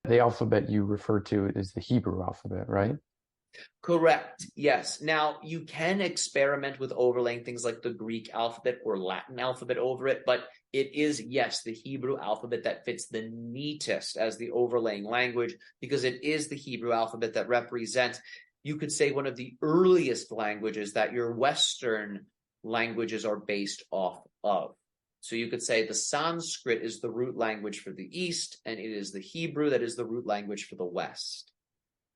the alphabet you refer to is the Hebrew alphabet, right? Correct. Yes. Now, you can experiment with overlaying things like the Greek alphabet or Latin alphabet over it, but it is, yes, the Hebrew alphabet that fits the neatest as the overlaying language, because it is the Hebrew alphabet that represents, you could say, one of the earliest languages that your Western languages are based off of. So you could say the Sanskrit is the root language for the East, and it is the Hebrew that is the root language for the West.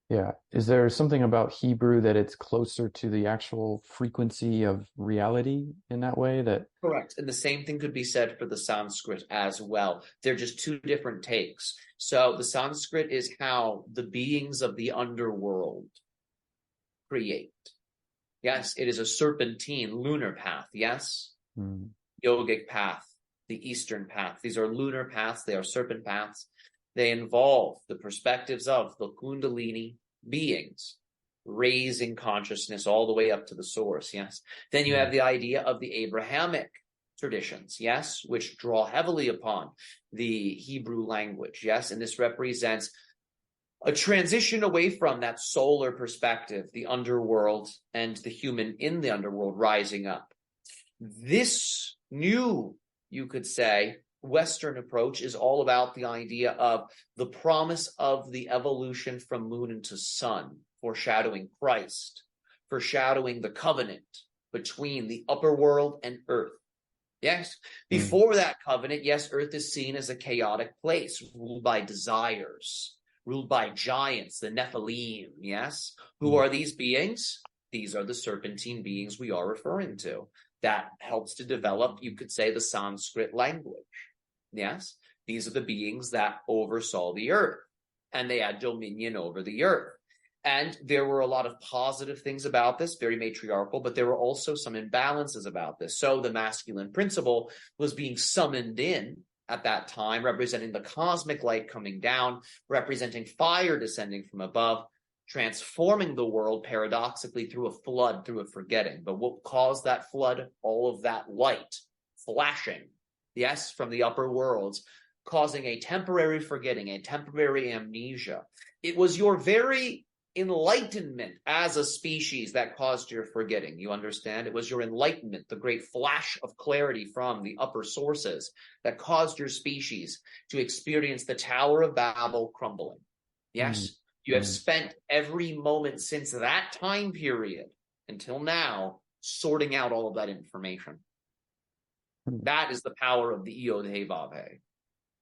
Yeah. Is there something about Hebrew that it's closer to the actual frequency of reality in that way that Correct. And the same thing could be said for the Sanskrit as well. They're just two different takes. So the Sanskrit is how the beings of the underworld create. Yes, it is a serpentine lunar path. Yes. Yogic path, the Eastern path. These are lunar paths. They are serpent paths. They involve the perspectives of the Kundalini beings, raising consciousness all the way up to the source, yes? Then you have the idea of the Abrahamic traditions, yes, which draw heavily upon the Hebrew language, yes? And this represents a transition away from that solar perspective, the underworld and the human in the underworld rising up. This new, you could say, Western approach is all about the idea of the promise of the evolution from moon into sun, foreshadowing Christ, foreshadowing the covenant between the upper world and earth. Yes, before that covenant, yes, earth is seen as a chaotic place, ruled by desires, ruled by giants, the Nephilim, yes? Who are these beings? These are the serpentine beings we are referring to. That helps to develop, you could say, the Sanskrit language. Yes, these are the beings that oversaw the earth, and they had dominion over the earth. And there were a lot of positive things about this, very matriarchal, but there were also some imbalances about this. So the masculine principle was being summoned in at that time, representing the cosmic light coming down, representing fire descending from above, transforming the world paradoxically through a flood, through a forgetting. But what caused that flood? All of that light flashing, yes, from the upper worlds, causing a temporary forgetting, a temporary amnesia. It was your very enlightenment as a species that caused your forgetting. You understand? It was your enlightenment, the great flash of clarity from the upper sources that caused your species to experience the Tower of Babel crumbling. Yes? You have spent every moment since that time period until now sorting out all of that information. That is the power of the Iodhe.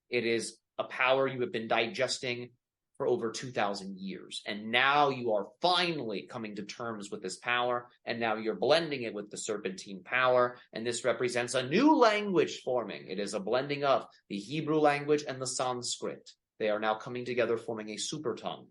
It is a power you have been digesting for over 2,000 years. And now you are finally coming to terms with this power. And now you're blending it with the serpentine power. And this represents a new language forming. It is a blending of the Hebrew language and the Sanskrit. They are now coming together, forming a super tongue.